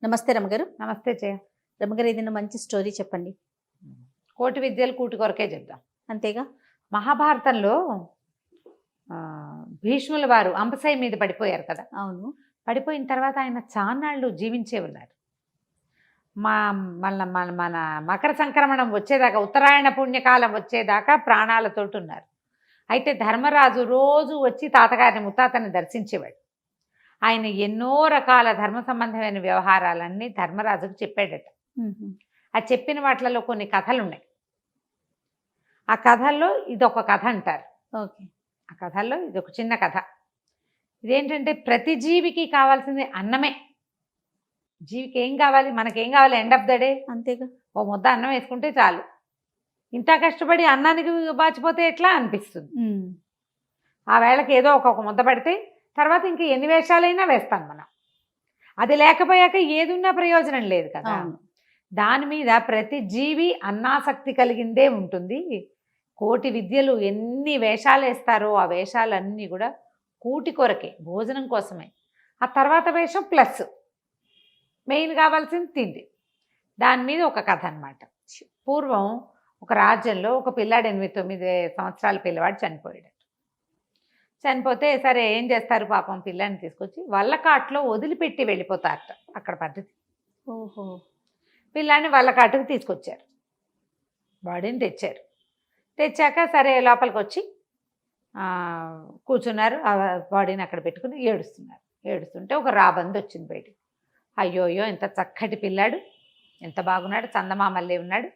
నమస్తే రమగారు. నమస్తే జయ. రమగారు, ఏదైనా మంచి స్టోరీ చెప్పండి. కోటి విద్యలు కూటి కొరకే చెప్దాం. అంతేగా. మహాభారతంలో భీష్ముల వారు అంపశయ్య మీద పడిపోయారు కదా. అవును. పడిపోయిన తర్వాత ఆయన చాన్నాళ్ళు జీవించే ఉన్నారు. మన మకర సంక్రమణం వచ్చేదాకా, ఉత్తరాయణ పుణ్యకాలం వచ్చేదాకా ప్రాణాలతోటి ఉన్నారు. అయితే ధర్మరాజు రోజు వచ్చి తాతగారిని ముత్తాతని దర్శించేవాడు. ఆయన ఎన్నో రకాల ధర్మ సంబంధమైన వ్యవహారాలన్నీ ధర్మరాజుకు చెప్పాడట. ఆ చెప్పిన వాటిలలో కొన్ని కథలు ఉన్నాయి. ఆ కథల్లో ఇదొక కథ అంటారు. ఓకే. ఆ కథల్లో ఇదొక చిన్న కథ. ఇదేంటంటే ప్రతి జీవికి కావాల్సింది అన్నమే. జీవికి ఏం కావాలి, మనకేం కావాలి? ఎండ్ ఆఫ్ ద డే అంతేగా. ఓ ముద్ద అన్నం వేసుకుంటే చాలు. ఇంత కష్టపడి అన్నానికి బాచిపోతే ఎట్లా అనిపిస్తుంది. ఆ వేళకి ఏదో ఒక ముద్ద పడితే తర్వాత ఇంక ఎన్ని వేషాలైనా వేస్తాం మనం. అది లేకపోయాక ఏది ఉన్నా ప్రయోజనం లేదు కదా. దాని మీద ప్రతి జీవి అన్నాసక్తి కలిగిందే ఉంటుంది. కోటి విద్యలు ఎన్ని వేషాలు వేస్తారో ఆ వేషాలన్నీ కూడా కూటి కొరకే, భోజనం కోసమే. ఆ తర్వాత వేషం ప్లస్ మెయిన్ కావాల్సింది తిండి. దాని మీద ఒక కథ అన్నమాట. పూర్వం ఒక రాజ్యంలో ఒక పిల్లాడు 8-9 సంవత్సరాల పిల్లవాడు చనిపోయాడు. చనిపోతే సరే ఏం చేస్తారు, పాపం పిల్లాన్ని తీసుకొచ్చి వల్లకాట్లో వదిలిపెట్టి వెళ్ళిపోతారట. అక్కడ పద్ధతి. ఓహో. పిల్లాన్ని వల్లకాటుకు తీసుకొచ్చారు. బాడీని తెచ్చారు. తెచ్చాక సరే లోపలికి వచ్చి కూర్చున్నారు. ఆ బాడీని అక్కడ పెట్టుకుని ఏడుస్తున్నారు. ఏడుస్తుంటే ఒక రాబంది వచ్చింది బయటికి. అయ్యోయ్యో, ఎంత చక్కటి పిల్లాడు, ఎంత బాగున్నాడు, చందమామల్లే ఉన్నాడు,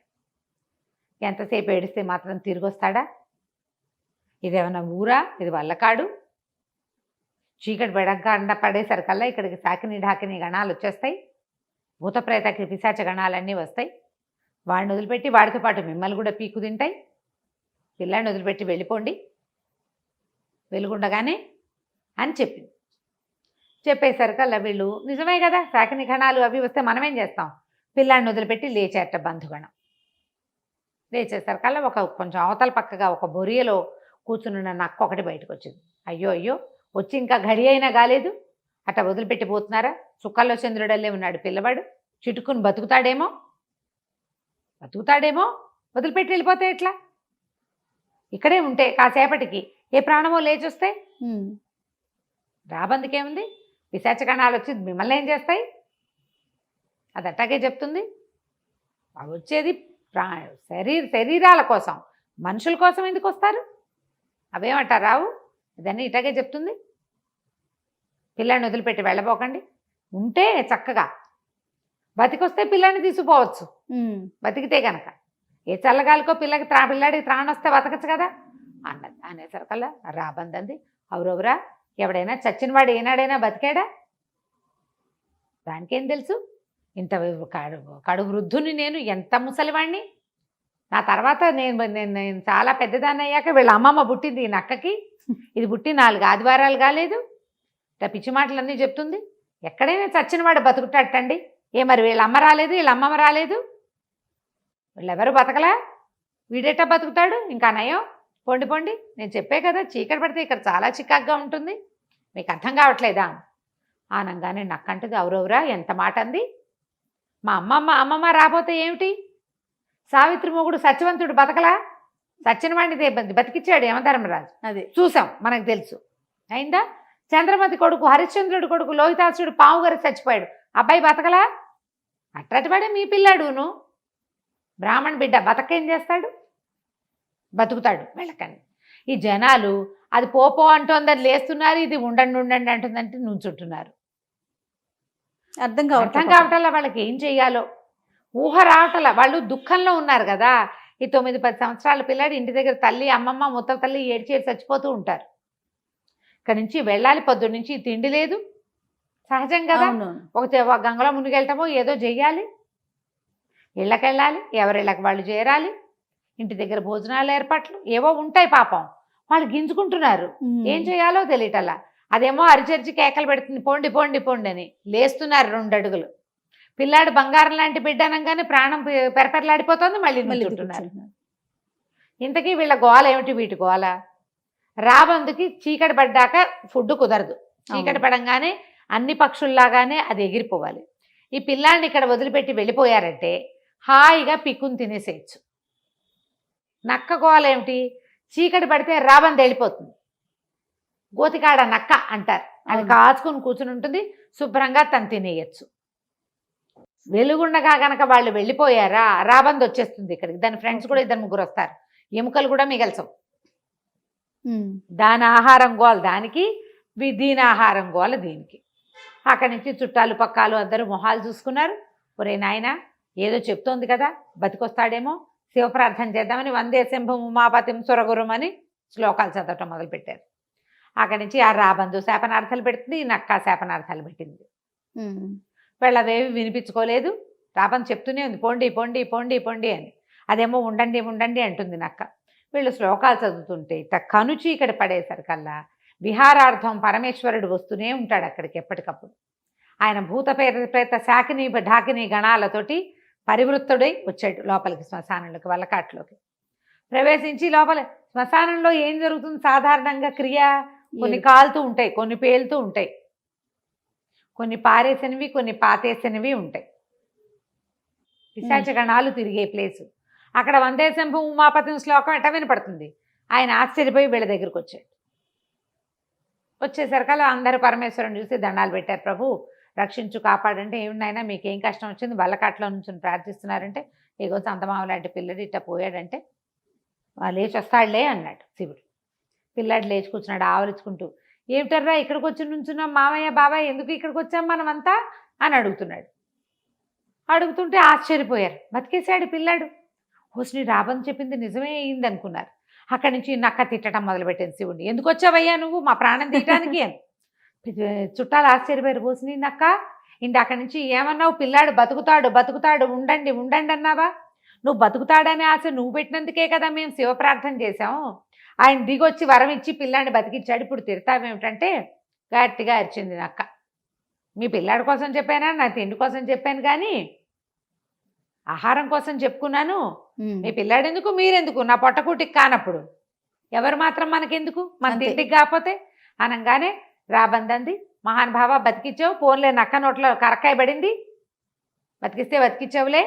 ఎంతసేపు ఏడిస్తే మాత్రం తిరిగి వస్తాడా? ఇదేమన్నా ఊరా? ఇది వల్లకాడు. చీకటి బెడంకాండ పడేసరికల్లా ఇక్కడికి సాకిని ఢాకిని గణాలు వచ్చేస్తాయి. భూత ప్రేత పిశాచ గణాలన్నీ వస్తాయి. వాడిని వదిలిపెట్టి వాడితో పాటు మిమ్మల్ని కూడా పీకు తింటాయి. పిల్లాడిని వదిలిపెట్టి వెళ్ళిపోండి వెలుగుండగానే అని చెప్పింది. చెప్పేసరికల్లా వీళ్ళు నిజమే కదా, సాకిని గణాలు అవి వస్తే మనమేం చేస్తాం? పిల్లాడిని వదిలిపెట్టి లేచేట బంధుగణం. లేచేసరికల్లా కొంచెం అవతల పక్కగా ఒక బొరియలో కూర్చున్న నక్క ఒకటి బయటకు వచ్చింది. అయ్యో అయ్యో, వచ్చి ఇంకా గడి అయినా కాలేదు, అట్లా వదిలిపెట్టి పోతున్నారా? చుక్కల్లో చంద్రుడల్లే ఉన్నాడు పిల్లవాడు, చిటుకుని బతుకుతాడేమో వదిలిపెట్టి వెళ్ళిపోతే ఎట్లా? ఇక్కడే ఉంటే కాసేపటికి ఏ ప్రాణమో లేచొస్తే రాబందుకేముంది? పిశాచకణాలు వచ్చి మిమ్మల్ని ఏం చేస్తాయి? అది అట్టాగే చెప్తుంది. అవి వచ్చేది శరీరాల కోసం, మనుషుల కోసం ఎందుకు వస్తారు? అవేమంటారు రావు. ఇదన్నీ ఇటాగే చెప్తుంది. పిల్లాన్ని వదిలిపెట్టి వెళ్ళబోకండి, ఉంటే చక్కగా బతికొస్తే పిల్లాన్ని తీసుకుపోవచ్చు. బతికితే కనుక ఏ చల్లగాలికో పిల్లాడికి త్రాణ వస్తే బతకచ్చు కదా అన్నది. అనేసరికల్లా రాబందంది, అవురవురా, ఎవడైనా చచ్చినవాడు ఏనాడైనా బతికాడా? దానికేం తెలుసు? ఇంత కడు వృద్ధుని నేను, ఎంత ముసలివాణ్ణి. నా తర్వాత నేను చాలా పెద్దదాన్ని అయ్యాక వీళ్ళ అమ్మమ్మ పుట్టింది ఈ నక్కకి. ఇది పుట్టి 4 ఆదివారాలు కాలేదు. ఇట్లా పిచ్చి మాటలన్నీ చెప్తుంది. ఎక్కడైనా చచ్చినవాడు బతుకుతాటండి. మరి వీళ్ళ అమ్మ రాలేదు, వీళ్ళ అమ్మమ్మ రాలేదు, వీళ్ళెవరు బతకలా, వీడెట్టా బతుకుతాడు? ఇంకా నయం, పొండి పొండి. నేను చెప్పే కదా, చీకటి పడితే ఇక్కడ చాలా చికాగ్గా ఉంటుంది, మీకు అర్థం కావట్లేదా ఆనంగానే నక్కంటది. అవురవురా, ఎంత మాట అంది. మా అమ్మమ్మ రాబోతే ఏమిటి? సావిత్రి మొగుడు సత్యవంతుడు బతకలా? సత్యనవాడిని బతికిచ్చాడు యమధర్మరాజు. అదే చూసాం, మనకు తెలుసు. అయిందా? చంద్రమతి కొడుకు హరిశ్చంద్రుడి కొడుకు లోహితాసుడు పాము గారి చచ్చిపోయాడు, అబ్బాయి బతకలా? అట్టటివాడే మీ పిల్లాడును. బ్రాహ్మణ బిడ్డ బతకేం చేస్తాడు? బతుకుతాడు వెళ్ళకని. ఈ జనాలు అది పోపో అంటోందని లేస్తున్నారు, ఇది ఉండండి అంటుందంటే నుంచుంటున్నారు. అర్థం కావటంలా వాళ్ళకి ఏం చెయ్యాలో ఊహ రావటంలా. వాళ్ళు దుఃఖంలో ఉన్నారు కదా. ఈ 9-10 సంవత్సరాల పిల్లాడు ఇంటి దగ్గర తల్లి, అమ్మమ్మ, ముత్త తల్లి ఏడ్చేసి చచ్చిపోతూ ఉంటారు. ఇక్కడ నుంచి వెళ్ళాలి, పొద్దు నుంచి తిండి లేదు, సహజం కదా. ఒక గంగలో మునిగెళ్ళటమో ఏదో చెయ్యాలి, ఇళ్ళకెళ్ళాలి, ఎవరిళ్ళకి వాళ్ళు చేరాలి, ఇంటి దగ్గర భోజనాలు ఏర్పాట్లు ఏవో ఉంటాయి. పాపం వాళ్ళు గింజుకుంటున్నారు, ఏం చేయాలో తెలియటల్లా. అదేమో అరిచరిచి కేకలు పెడుతుంది, పోండి పోండి పోండి అని. లేస్తున్నారు 2 అడుగులు. పిల్లాడు బంగారం లాంటి బిడ్డ అనగానే ప్రాణం పెరపెరలాడిపోతుంది, మళ్ళీ నిల్చుంటున్నారు. ఇంతకీ వీళ్ళ గోల ఏమిటి? వీటి గోల రాబందుకి చీకటి పడ్డాక ఫుడ్ కుదరదు. చీకటి పడంగానే అన్ని పక్షుల్లాగానే అది ఎగిరిపోవాలి. ఈ పిల్లాడిని ఇక్కడ వదిలిపెట్టి వెళ్ళిపోయారంటే హాయిగా పిక్కుని తినేసేయచ్చు. నక్క గోలేమిటి, చీకటి పడితే రాబంది వెళ్ళిపోతుంది. గోతికాడ నక్క అంటారు, అది కాచుకుని కూర్చుని ఉంటుంది, శుభ్రంగా తను తినేయచ్చు. వెలుగుండగా గనక వాళ్ళు వెళ్ళిపోయారా రాబంది వచ్చేస్తుంది ఇక్కడికి. దాని ఫ్రెండ్స్ కూడా 2-3 వస్తారు, ఎముకలు కూడా మిగల్చవు. దాని ఆహారం గోల దానికి, దీని ఆహారం గోల దీనికి. అక్కడి నుంచి చుట్టాలు పక్కాలు అందరూ మొహాలు చూసుకున్నారు. ఒరే నాయన ఏదో చెప్తోంది కదా, బతికొస్తాడేమో, శివప్రార్థన చేద్దామని వందే శంభం ఉమాపతిం సురగురం అని శ్లోకాలు చదవటం మొదలుపెట్టారు. అక్కడి నుంచి ఆ రాబందు శాపనార్థాలు పెడుతుంది, ఈ నక్క శాపనార్థాలు పెట్టింది. వీళ్ళవేవి వినిపించుకోలేదు. రాబందు చెప్తూనే ఉంది, పొండి పొండి పొండి పొండి అని. అదేమో ఉండండి ఉండండి అంటుంది నక్క. వీళ్ళు శ్లోకాలు చదువుతుంటే కనుచి ఇక్కడ పడేసరికల్లా విహారార్థం పరమేశ్వరుడు వస్తూనే ఉంటాడు అక్కడికి ఎప్పటికప్పుడు. ఆయన భూత ప్రేత శాకిని ఢాకిని గణాలతోటి పరివృత్తుడై వచ్చాడు లోపలికి, శ్మశానంలోకి, వల్లకాట్లోకి ప్రవేశించి. లోపల శ్మశానంలో ఏం జరుగుతుంది సాధారణంగా క్రియ, కొన్ని కాలుతూ ఉంటాయి, కొన్ని పేలుతూ ఉంటాయి, కొన్ని పారేసినవి, కొన్ని పాతేసినవి ఉంటాయి. పిశాచ గణాలు తిరిగే ప్లేసు. అక్కడ వందే శంభు ఉమాపతిం శ్లోకం ఎట్ట వినపడుతుంది. ఆయన ఆశ్చర్యపోయి వీళ్ళ దగ్గరికి వచ్చాడు. వచ్చేసరికల్లా అందరూ పరమేశ్వరుని చూసి దండాలు పెట్టారు. ప్రభు రక్షించు కాపాడంటే, ఏమిటైనా మీకేం కష్టం వచ్చింది, వల్లకాట్లో నుంచి ప్రార్థిస్తున్నారంటే, ఏగో చందమామ లాంటి పిల్లడు ఇట్ట పోయాడంటే లేచి వస్తాడులే అన్నాడు శివుడు. పిల్లాడు లేచి కూర్చున్నాడు ఆవరించుకుంటూ. ఏమిటర్రా ఇక్కడికి వచ్చి నుంచున్నాం, మామయ్య బాబాయ్ ఎందుకు ఇక్కడికి వచ్చాం మనమంతా అని అడుగుతున్నాడు. అడుగుతుంటే ఆశ్చర్యపోయారు. బతికేశాడు పిల్లాడు. హోస్ని రాబందు చెప్పింది నిజమే అయింది అనుకున్నారు. అక్కడి నుంచి నక్క తిట్టడం మొదలుపెట్టింది శివుడిని. ఎందుకు వచ్చావయ్యా నువ్వు మా ప్రాణం తీయటానికి అని. చుట్టాలు ఆశ్చర్యపోయారు. హోస్ని నక్క అక్కడి నుంచి ఏమన్నావు, పిల్లాడు బతుకుతాడు బతుకుతాడు ఉండండి ఉండండి అన్నావా? నువ్వు బతుకుతాడనే ఆశ నువ్వు పెట్టినందుకే కదా మేము శివప్రార్థన చేశాము. ఆయన దిగొచ్చి వరం ఇచ్చి పిల్లాడిని బతికించాడు, ఇప్పుడు తిడతావేమిటంటే గట్టిగా అరిచింది నక్క. మీ పిల్లాడి కోసం చెప్పానా, నా తిండి కోసం చెప్పాను కానీ ఆహారం కోసం చెప్పుకున్నాను. మీ పిల్లాడు ఎందుకు, మీరెందుకు, నా పొట్టకూటికి కానప్పుడు ఎవరు మాత్రం మనకెందుకు, మన తిండికి కాకపోతే అనగానే రాబందంది, మహానుభావ బతికించావు, పోన్లే నక్క నోట్లో కరక్కాయ పడింది, బతికిస్తే బతికించావులే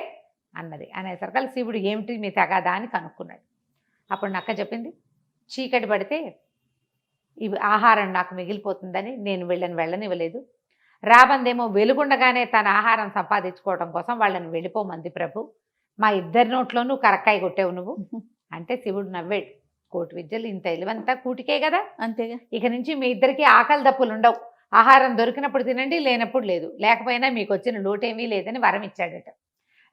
అన్నది. అనేసరికి శివుడు ఏమిటి మీ తగాదా అని కనుక్కున్నాడు. అప్పుడు నక్క చెప్పింది, చీకటి పడితే ఇవి ఆహారం నాకు మిగిలిపోతుందని నేను వెళ్ళనివ్వలేదు. రాబందేమో వెలుగుండగానే తన ఆహారం సంపాదించుకోవడం కోసం వాళ్ళని వెళ్ళిపోమంది ప్రభు. మా ఇద్దరి నోట్లోనూ కరక్కాయ కొట్టావు నువ్వు అంటే శివుడు నవ్వాడు. కోటి విద్యలు ఇంత ఇలువంతా కూటికే కదా, అంతేగా. ఇక నుంచి మీ ఇద్దరికి ఆకలి దప్పులు ఉండవు, ఆహారం దొరికినప్పుడు తినండి, లేనప్పుడు లేదు, లేకపోయినా మీకు వచ్చిన లోటేమీ లేదని వరం ఇచ్చాడట.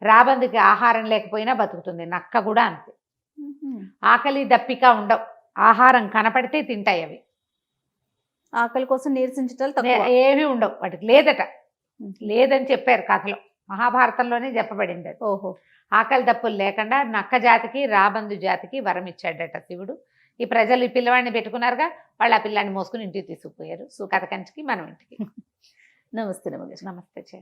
రాబందుకి ఆహారం లేకపోయినా బతుకుతుంది, నక్క కూడా అంతే. ఆకలి దప్పిక ఉండవు, ఆహారం కనపడితే తింటాయి అవి. ఆకలి కోసం నీరసించటాలు ఏమీ ఉండవు వాటికి, లేదని చెప్పారు కథలో, మహాభారతంలోనే చెప్పబడింది అది. ఓహో. ఆకలి దప్పులు లేకుండా నక్క జాతికి రాబందు జాతికి వరం ఇచ్చాడట శివుడు. ఈ ప్రజలు ఈ పిల్లవాడిని పెట్టుకున్నారుగా, వాళ్ళు ఆ పిల్లాన్ని మోసుకుని ఇంటికి తీసుకుపోయారు. కథ కంచికి మనం ఇంటికి. నమస్తే నమస్తే.